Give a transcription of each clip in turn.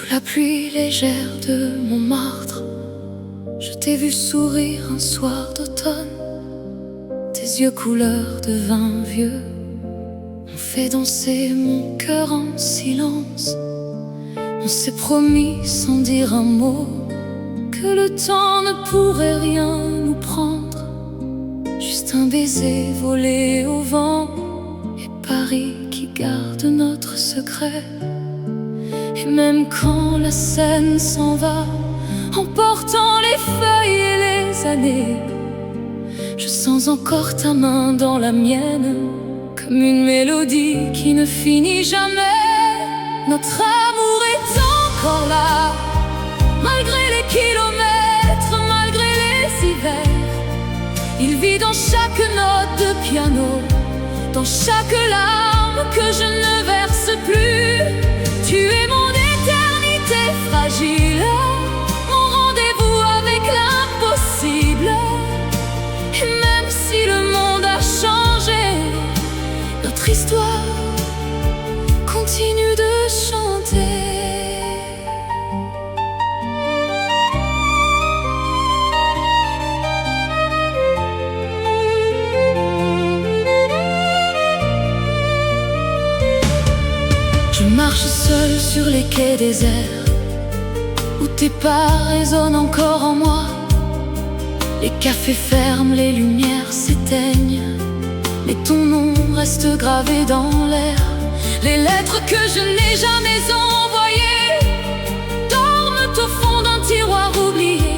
Sous la pluie légère de Montmartre, je t'ai vu sourire un soir d'automne. Tes yeux couleur de vin vieux ont fait danser mon cœur en silence. On s'est promis sans dire un mot que le temps ne pourrait rien nous prendre. Juste un baiser volé au vent et Paris qui garde notre secret. Et même quand la scène s'en va, emportant les feuilles et les années, je sens encore ta main dans la mienne, comme une mélodie qui ne finit jamais. Notre amour est encore là, malgré les kilomètres, malgré les hivers. Il vit dans chaque note de piano, dans chaque larme que je ne verse plus. Tu es mon éternité fragile, mon rendez-vous avec l'impossible. Et même si le monde a changé, notre histoire continue de chanter. Je marche seul sur les quais déserts, où tes pas résonnent encore en moi. Les cafés ferment, les lumières s'éteignent, mais ton nom reste gravé dans l'air. Les lettres que je n'ai jamais envoyées dorment au fond d'un tiroir oublié.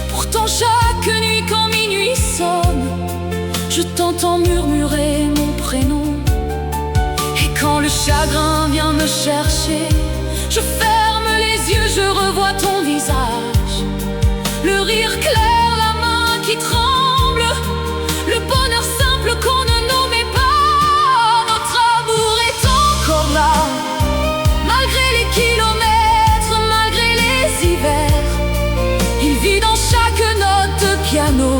Pourtant chaque nuit quand minuit sonne, je t'entends murmurer mon prénom. Quand le chagrin vient me chercher, je ferme les yeux, je revois ton visage. Le rire clair, la main qui tremble, le bonheur simple qu'on ne nommait pas. Notre amour est encore là, malgré les kilomètres, malgré les hivers. Il vit dans chaque note de piano,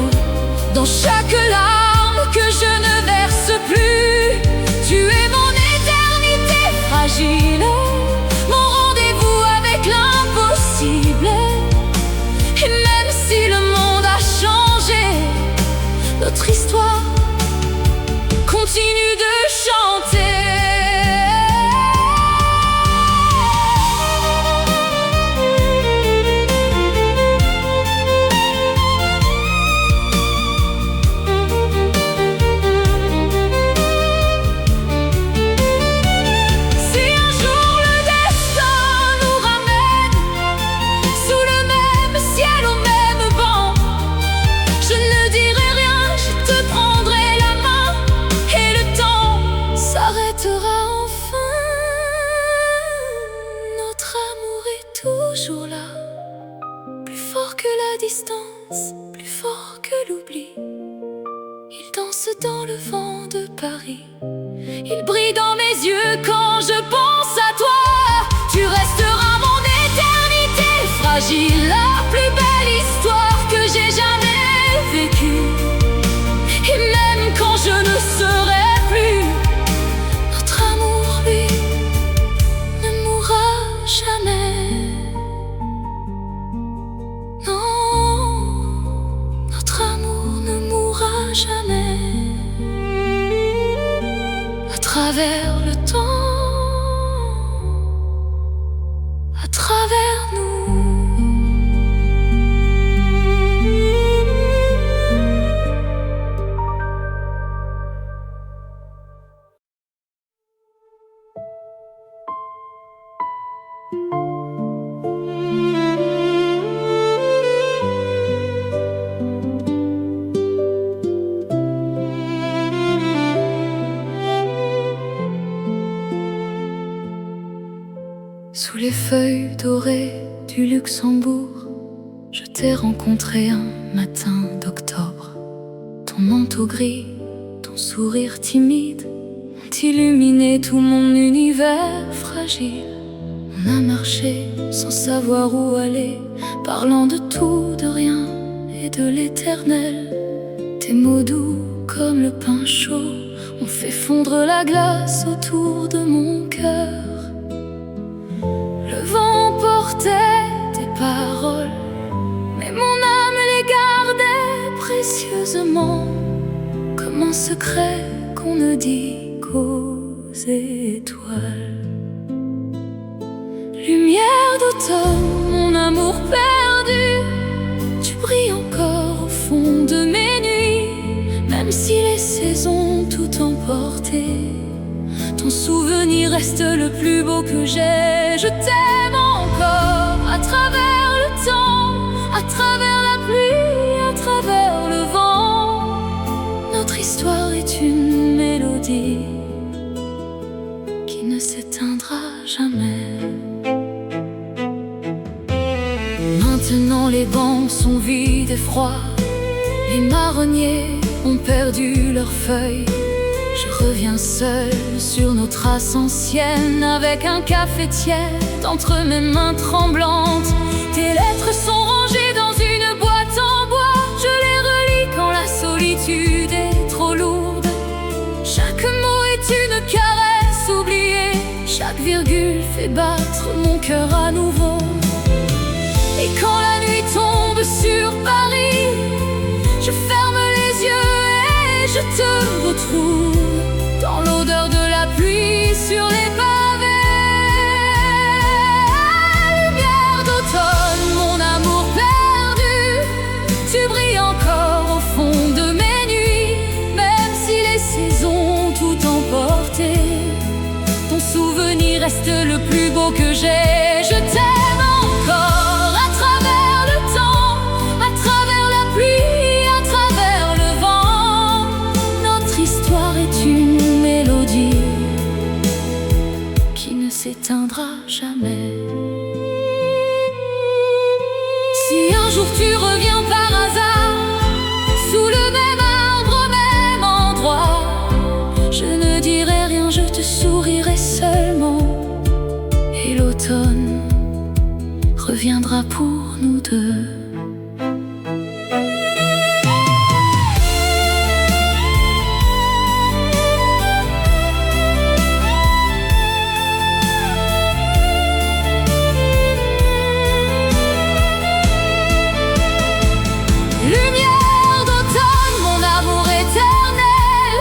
dans chaque larme que je ne verse plus. Tu es mon fragile, mon rendez-vous avec l'impossible. Et même si le monde a changé, notre histoire continue de chanter. Toujours là, plus fort que la distance, plus fort que l'oubli. Il danse dans le vent de Paris, il brille dans mes yeux quand je pense à toi. Tu resteras mon éternité fragile, la plus belle histoire que j'ai jamais vécue. Et même quand je ne serai plus, notre amour, lui, ne mourra jamais. Jamais. À travers le temps, à travers nous. Sous les feuilles dorées du Luxembourg, je t'ai rencontré un matin d'octobre. Ton manteau gris, ton sourire timide ont illuminé tout mon univers fragile. On a marché sans savoir où aller, parlant de tout, de rien et de l'éternel. Tes mots doux comme le pain chaud ont fait fondre la glace autour de mon cœur. Le vent ne dit qu'aux étoiles. Lumière d'automne, mon amour perdu, tu brilles encore au fond de mes nuits. Même si les saisons ont tout emporté, ton souvenir reste le plus beau que j'ai. Je t'aime encore à travers le temps, à travers la pluie, à travers le vent. Notre histoire est une mélodie qui ne s'éteindra jamais. Maintenant les bancs sont vides et froids, les marronniers ont perdu leurs feuilles. Je reviens seul sur nos traces anciennes, avec un café tiède entre mes mains tremblantes. Tes lettres sont rangées dans une boîte en bois, je les relis quand la solitude est trop lourde. Chaque mot est une caresse oubliée, chaque virgule fait battre mon cœur à nouveau. Et quand la nuit tombe sur Paris, je ferme les yeux et je te retrouve dans l'odeur de la pluie sur les pavés. Lumière d'automne, mon amour perdu, tu brilles encore au fond de mes nuits. Même si les saisons ont tout emporté, ton souvenir reste le plus beau que j'ai. Je t'aime encore à travers le temps, à travers la pluie, à travers le vent. Notre histoire est une mélodie qui ne s'éteindra jamais. Si un jour tu reviens par hasard, sous le même arbre, au même endroit, je ne dirai rien, je te sourirai seulement. Et l'automne reviendra pour nous deux. Lumière d'automne, mon amour éternel,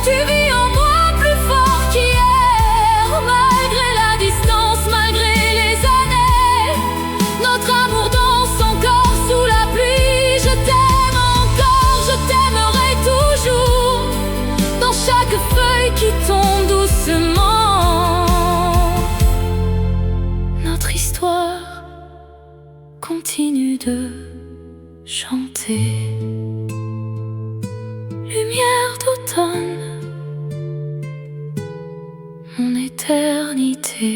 tu vis en moi plus fort qu'hier. Malgré la distance, malgré les années, notre amour danse encore sous la pluie. Je t'aime encore, je t'aimerai toujours, dans chaque feuille qui tombe doucement. Notre histoire continue de chanter. Lumière d'automne, mon éternité.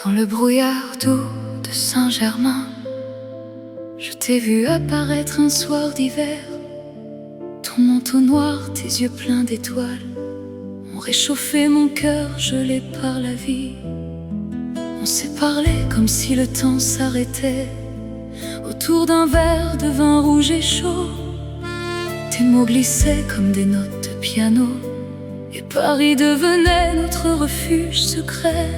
Dans le brouillard doux de Saint-Germain, je t'ai vu apparaître un soir d'hiver. Ton manteau noir, tes yeux pleins d'étoiles ont réchauffé mon cœur gelé par la vie. On s'est parlé comme si le temps s'arrêtait autour d'un verre de vin rouge et chaud. Tes mots glissaient comme des notes de piano, et Paris devenait notre refuge secret.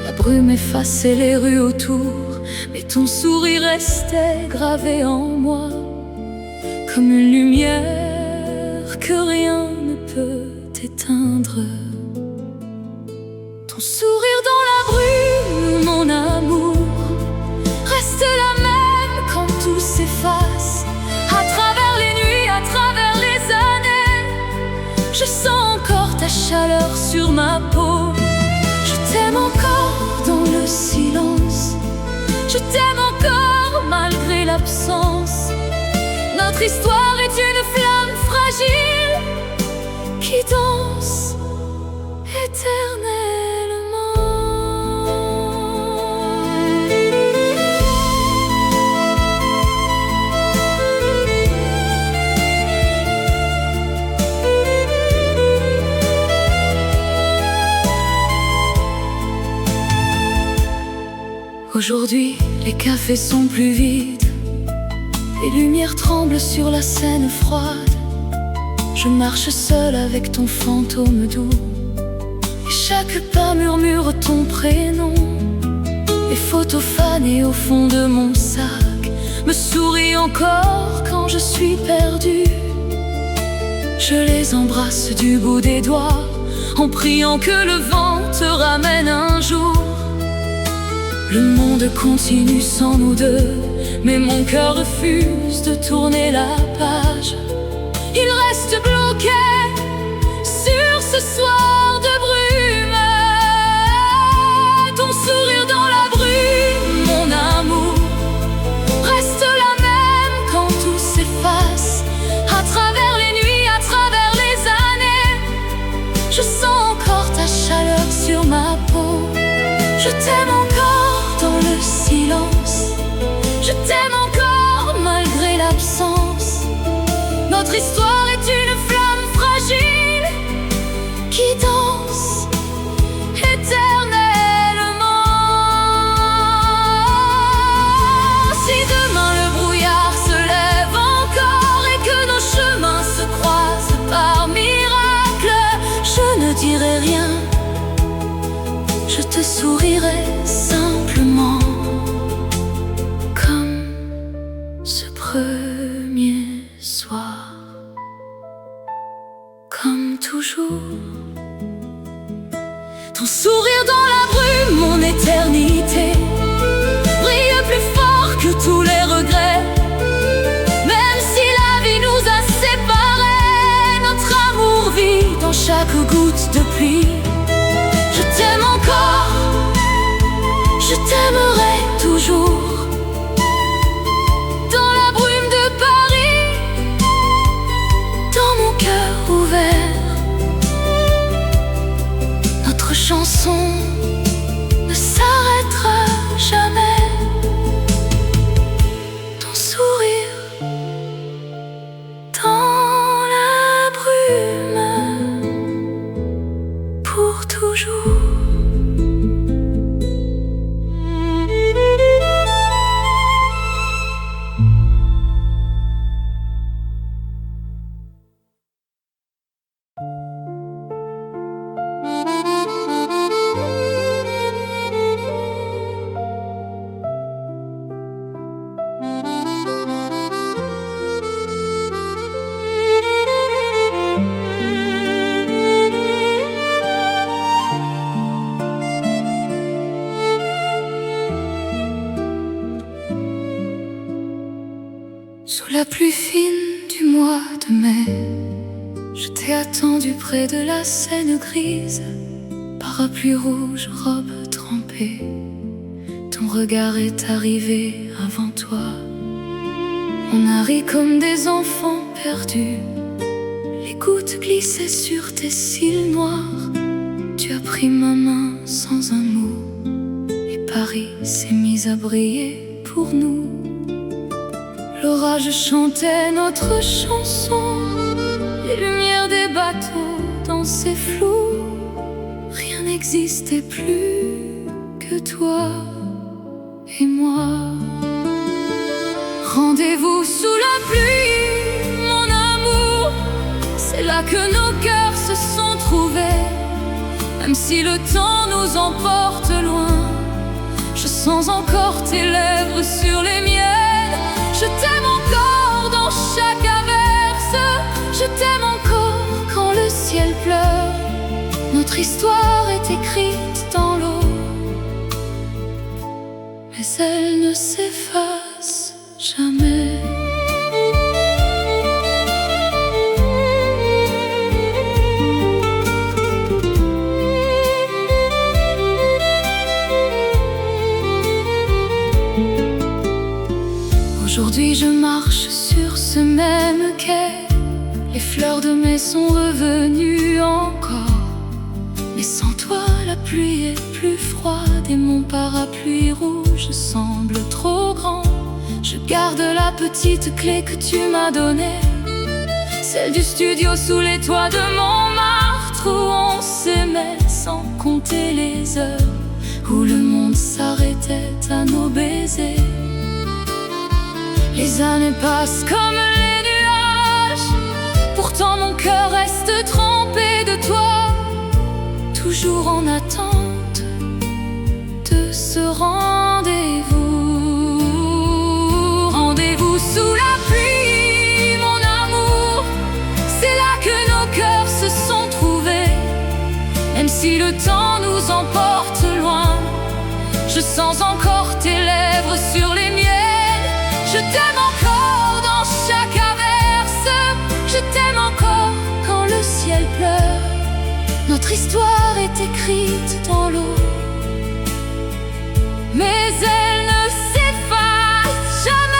La brume effaçait les rues autour, mais ton sourire restait gravé en moi, comme une lumière que rien ne peut éteindre. Ton sourire dans la brume, mon amour, reste la même quand tout s'efface. À travers les nuits, à travers les années, je sens encore ta chaleur sur ma peau. Je t'aime encore dans le silence, je t'aime encore malgré l'absence. Notre histoire est une flamme fragile qui danse éternellement. Aujourd'hui, les cafés sont plus vides, les lumières tremblent sur la scène froide. Je marche seule avec ton fantôme doux, et chaque pas murmure ton prénom. Les photos fanées au fond de mon sac me sourient encore quand je suis perdue. Je les embrasse du bout des doigts, en priant que le vent te ramène un jour. Le monde continue sans nous deux, mais mon cœur refuse de tourner la page. Il reste bloqué sur ce soir de brume. Ton sourire dans la brume, mon amour, reste la même quand tout s'efface. À travers les nuits, à travers les années, je sens encore ta chaleur sur ma peau. Je t'aime encore dans le silence, je t'aime encore malgré l'absence. Notre histoire est une flamme fragile qui danse éternellement. Si demain le brouillard se lève encore et que nos chemins se croisent par miracle, je ne dirai rien, je te sourirai simplement, comme ce premier soir, comme toujours. Ton sourire dans la brume, mon éternité, brille plus fort que tous les regrets. Même si la vie nous a séparés, notre amour vit dans chaque goutte de pluie. Je t'aime encore, je t'aimerai toujours. Dans la brume de Paris, dans mon cœur ouvert, notre chanson ne s'arrêtera jamais. Ton sourire dans la brume, pour toujours. Sous la pluie fine du mois de mai, je t'ai attendu près de la Seine grise. Parapluie rouge, robe trempée, ton regard est arrivé avant toi. On a ri comme des enfants perdus, les gouttes glissaient sur tes cils noirs. Tu as pris ma main sans un mot, et Paris s'est mis à briller pour nous. L'orage chantait notre chanson, les lumières des bateaux dansaient flous. Rien n'existait plus que toi et moi. Rendez-vous sous la pluie, mon amour, c'est là que nos cœurs se sont trouvés. Même si le temps nous emporte loin, je sens encore tes lèvres sur les miennes. Je t'aime encore dans chaque averse, je t'aime encore quand le ciel pleure. Notre histoire est écrite dans l'eau, mais elle ne s'efface jamais. Aujourd'hui je marche sur ce même quai, les fleurs de mai sont revenues encore. Mais sans toi la pluie est plus froide et mon parapluie rouge semble trop grand. Je garde la petite clé que tu m'as donnée, celle du studio sous les toits de Montmartre, où on s'aimait sans compter les heures, où le monde s'arrêtait à nos baisers. Les années passent comme les nuages, pourtant mon cœur reste trempé de toi, toujours en attente de ce rendez-vous. Rendez-vous sous la pluie, mon amour, c'est là que nos cœurs se sont trouvés. Même si le temps nous emporte loin, je sens encore tes lèvres sur les miennes. Je t'aime encore dans chaque averse, je t'aime encore quand le ciel pleure. Notre histoire est écrite dans l'eau, mais elle ne s'efface jamais.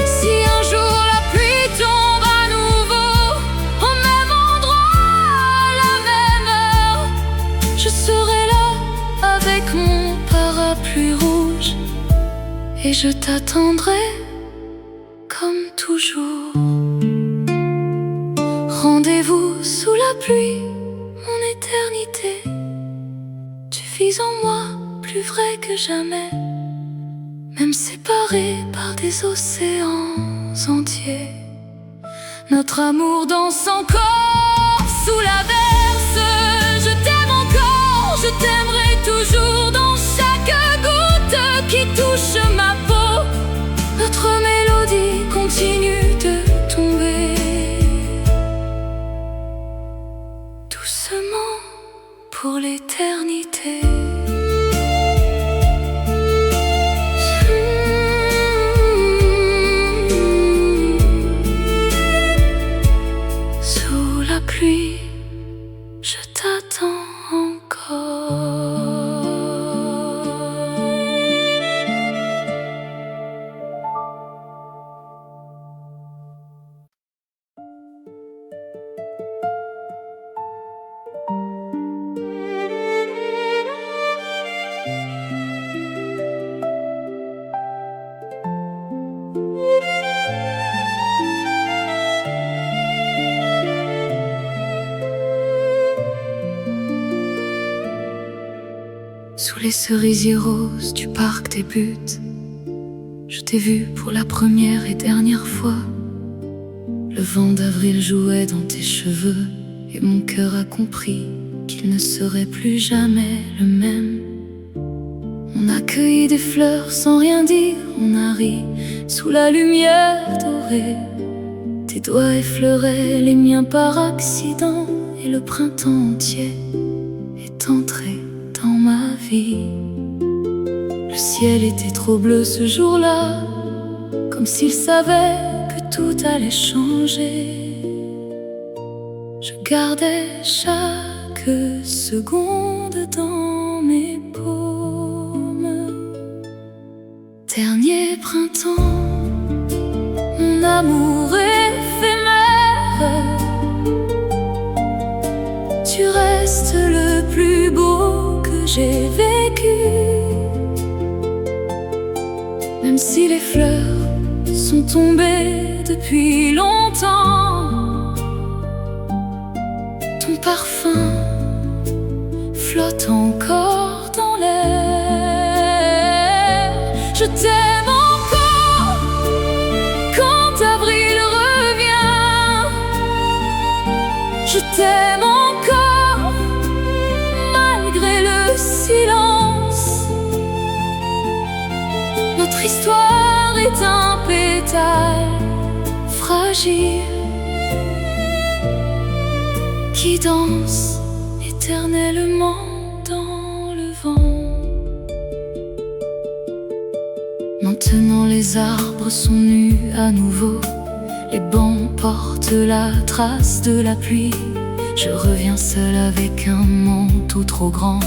Si un jour la pluie tombe à nouveau, au même endroit, à la même heure, je serai là avec mon parapluie rouge et je t'attendrai comme toujours. Rendez-vous sous la pluie, mon éternité. Tu vis en moi plus vrai que jamais, même séparés par des océans entiers. Notre amour danse encore sous l'averse. Je t'aime encore, je t'aimerai toujours dans chaque goutte qui touche ma peau. Notre mélodie continue de tomber doucement pour l'éternité. Sous la pluie, je t'attends encore. Sous les cerisiers roses du parc des buttes, je t'ai vu pour la première et dernière fois. Le vent d'avril jouait dans tes cheveux et mon cœur a compris qu'il ne serait plus jamais le même. On a cueilli des fleurs sans rien dire, on a ri sous la lumière dorée. Tes doigts effleuraient les miens par accident et le printemps entier est entré dans ma vie. Le ciel était trop bleu ce jour-là, comme s'il savait que tout allait changer. Je gardais chaque seconde dans mes paumes. Dernier printemps, mon amour éphémère, tu restes le plus beau que j'ai vécu. Même si les fleurs sont tombées depuis longtemps, ton parfum flotte encore dans l'air. Je t'aime encore quand avril revient. Je t'aime encore malgré le silence. Notre histoire est un pétale fragile qui danse éternellement dans le vent. Maintenant les arbres sont nus à nouveau, les bancs portent la trace de la pluie. Je reviens seul avec un manteau trop grand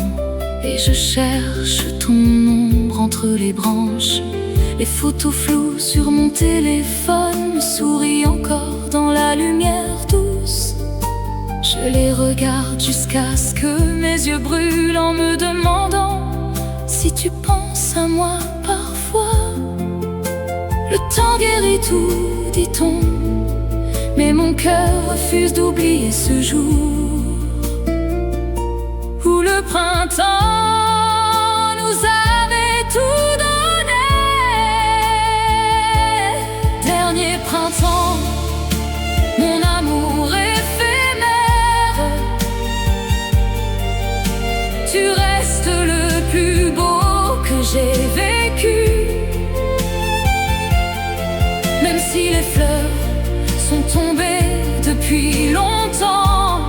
et je cherche ton ombre entre les branches. Les photos floues sur mon téléphone me sourient encore dans la lumière douce. Je Je les regarde jusqu'à ce que mes yeux brûlent en me demandant si tu penses à moi parfois. Le temps guérit tout, dit-on, mais mon cœur refuse d'oublier ce jour où le printemps nous avait tout donné. Dernier printemps, mon amour éphémère, tu restes le plus beau que j'ai vécu. Même si les fleurs sont tombées depuis longtemps,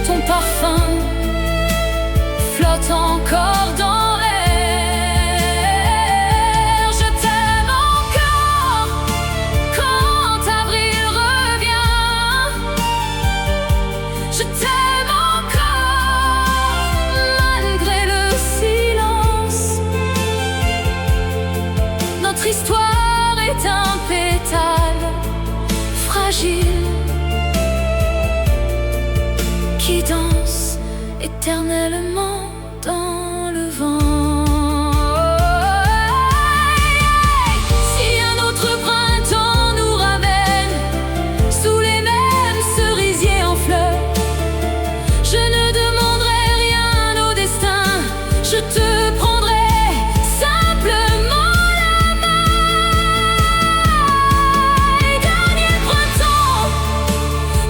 ton parfum flotte encore dans l'air. Je t'aime encore quand avril revient. Je t'aime encore malgré le silence. Notre histoire est un pétale fragile qui danse éternellement dans le vent. Si un autre printemps nous ramène sous les mêmes cerisiers en fleurs, je ne demanderai rien au destin, je te prendrai simplement la main. Et dernier printemps,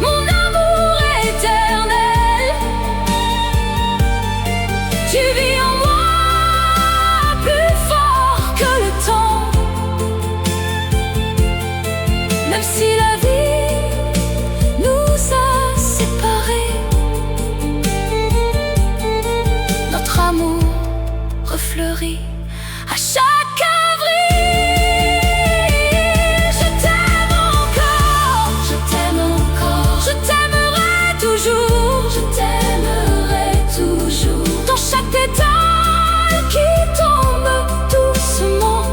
mon amour éternel, tu vis en moi plus fort que le temps. Même si la vie nous a séparés, notre amour refleurit à chaque avril. Je t'aime encore, je t'aime encore, je t'aimerai toujours, je t'aimerai toujours. Dans chaque pétale qui tombe doucement,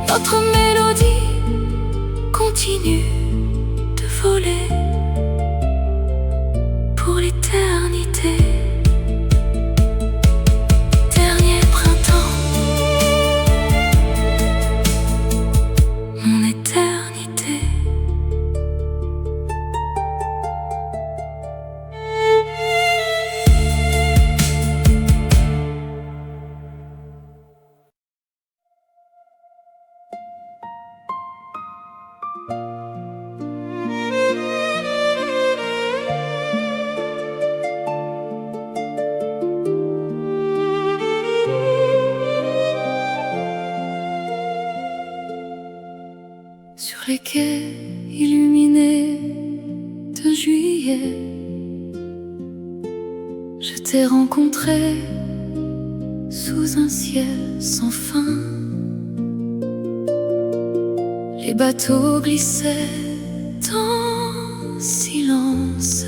notre mélodie continue de voler pour l'éternité. Dernier printemps, mon éternité. Sur les quais illuminés de juillet, je t'ai rencontré sous un ciel sans fin. Les bateaux glissaient en silence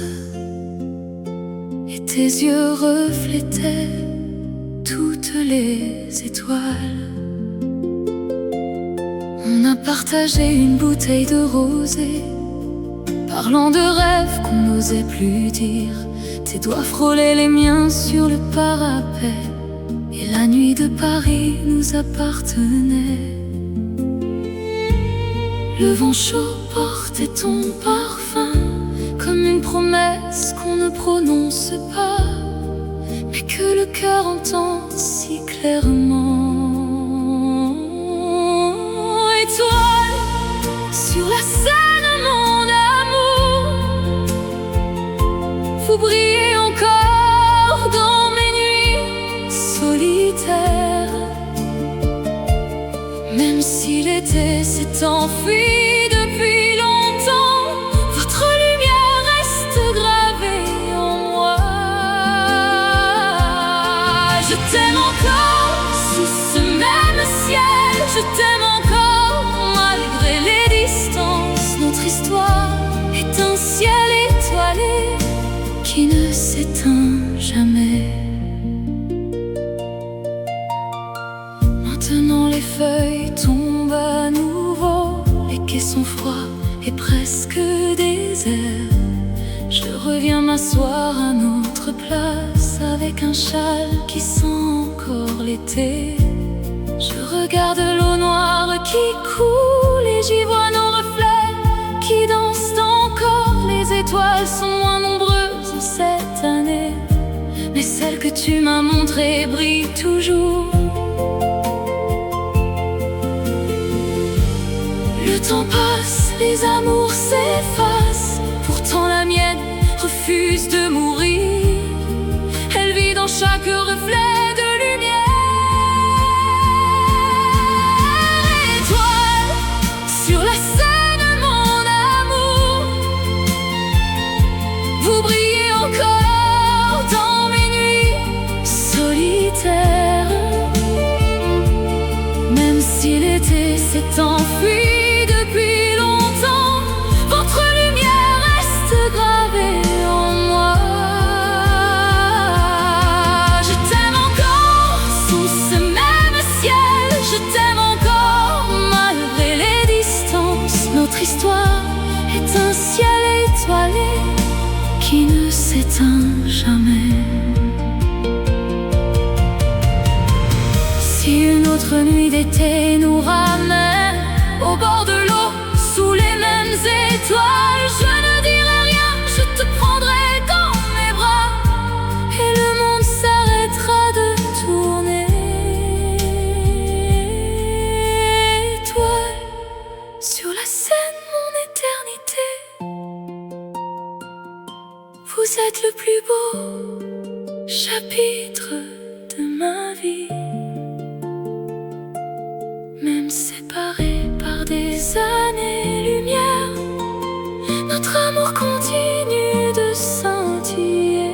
et tes yeux reflétaient toutes les étoiles. On a partagé une bouteille de rosée, parlant de rêves qu'on n'osait plus dire. Tes doigts frôlaient les miens sur le parapet, et la nuit de Paris nous appartenait. Le vent chaud portait ton parfum, comme une promesse qu'on ne prononce pas, mais que le cœur entend si clairement. Étoile sur la scène, mon amour, vous brillez encore dans mes nuits solitaires. Même si l'été s'est enfui depuis longtemps, votre lumière reste gravée en moi. Je t'aime encore sous ce même ciel, je t'aime encore malgré les distances. Notre histoire est un ciel étoilé qui ne s'éteint jamais. Maintenant les feuilles tombent à nouveau, les quais sont froids et près reviens m'asseoir à notre place avec un châle qui sent encore l'été. Je regarde l'eau noire qui coule et j'y vois nos reflets qui dansent encore. Les étoiles sont moins nombreuses cette année, mais celle que tu m'as montrée brille toujours. Le temps passe, les amours s'effacent, pourtant la mienne refuse de mourir. Elle vit dans chaque reflet de lumière. Étoile sur la scène, mon amour, vous brillez encore dans mes nuits solitaires. Même si l'été s'est enfui depuis longtemps, votre lumière reste gravée en moi. Je t'aime encore sous ce même ciel, je t'aime encore malgré les distances. Notre histoire est un ciel étoilé qui ne s'éteint jamais. Si une autre nuit d'été nous ramène au bord de l'eau, sous les mêmes étoiles, je ne dirai rien, je te prendrai dans mes bras et le monde s'arrêtera de tourner. Étoile sur la scène, mon éternité, vous êtes le plus beau chapitre de ma vie. Même séparés par des années-lumière, notre amour continue de scintiller.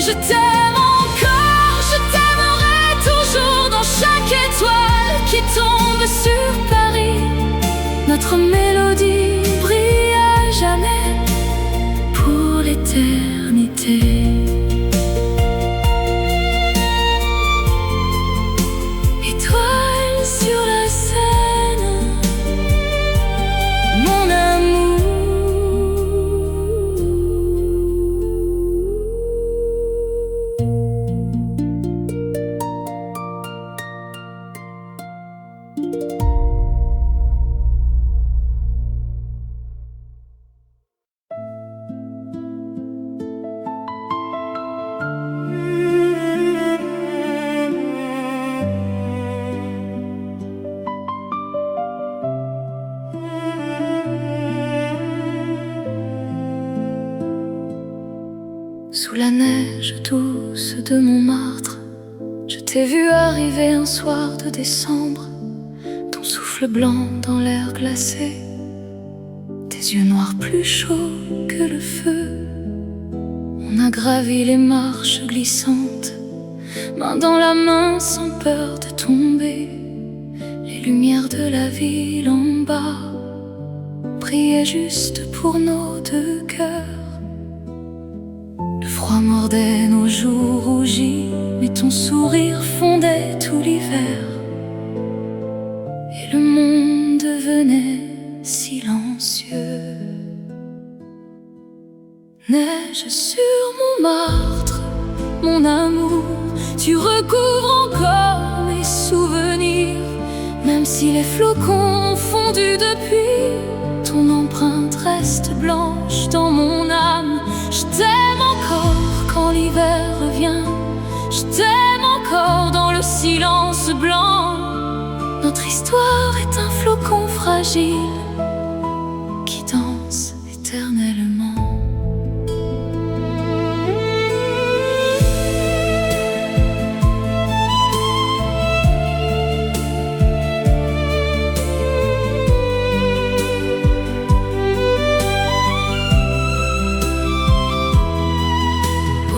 Je t'aime encore, je t'aimerai toujours dans chaque étoile qui tombe sur Paris. Notre mélodie brille à jamais pour l'éternité. Sur la scène, mon amour. Sous la neige douce de Montmartre, je t'ai vu arriver un soir de décembre, ton souffle blanc dans l'air glacé, tes yeux noirs plus chauds que le feu. On a gravi les marches glissantes, main dans la main sans peur de tomber. Les lumières de la ville en bas brillaient juste pour nos deux cœurs. Le froid mordait nos joues rougies, mais ton sourire fondait tout l'hiver. Et le monde devenait silencieux. Neige sur Montmartre, mon amour, tu recouvres encore mes souvenirs. Même si les flocons ont fondu depuis, ton empreinte reste blanche dans mon âme. Je t'aime encore quand l'hiver revient, je t'aime encore dans le silence blanc. Notre histoire est un flocon fragile qui danse éternellement.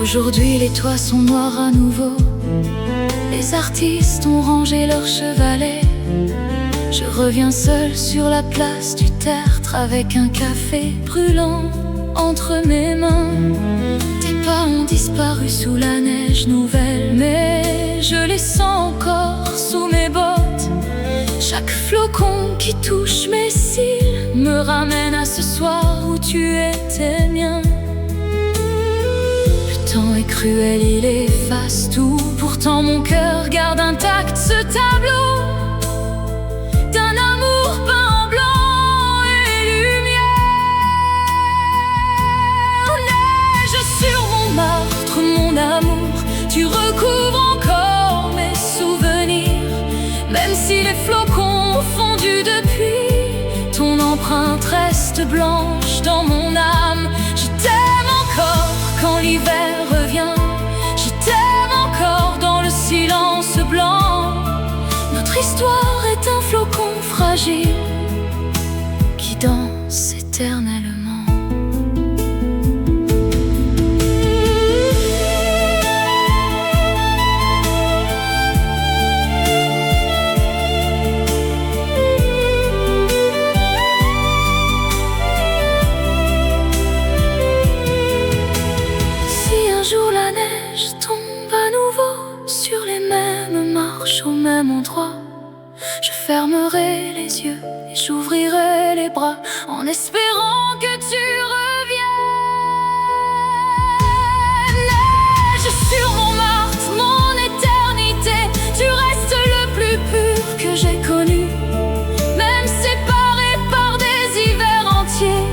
Aujourd'hui les toits sont noirs à nouveau, les artistes ont rangé leurs chevalets. Je reviens seul sur la place du tertre avec un café brûlant entre mes mains. Tes pas ont disparu sous la neige nouvelle, mais je les sens encore sous mes bottes. Chaque flocon qui touche mes cils me ramène à ce soir où tu étais mien. Le temps est cruel, il efface tout. Pourtant mon cœur garde intact ce tableau d'un amour peint en blanc et lumière. Neige sur Montmartre, mon amour, tu recouvres encore mes souvenirs. Même si les flocons ont fondu depuis, ton empreinte reste blanche dans mon âme. Je t'aime encore quand l'hiver revient, je t'aime encore dans le silence blanc. Notre histoire est un flocon fragile qui danse éternellement. Sur les mêmes marches, au même endroit, je fermerai les yeux et j'ouvrirai les bras en espérant que tu reviennes. Neige sur Montmartre, mon éternité, tu restes le plus pur que j'ai connu. Même séparés par des hivers entiers,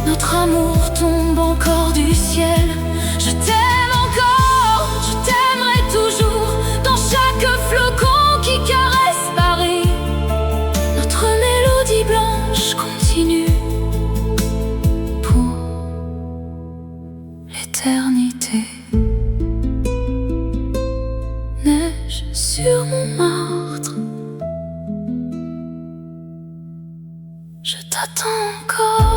notre amour tombe encore du ciel. Je t'aime encore, je t'aimerai toujours, dans chaque flocon qui caresse Paris. Notre mélodie blanche continue pour l'éternité. Neige sur Montmartre, je t'attends encore.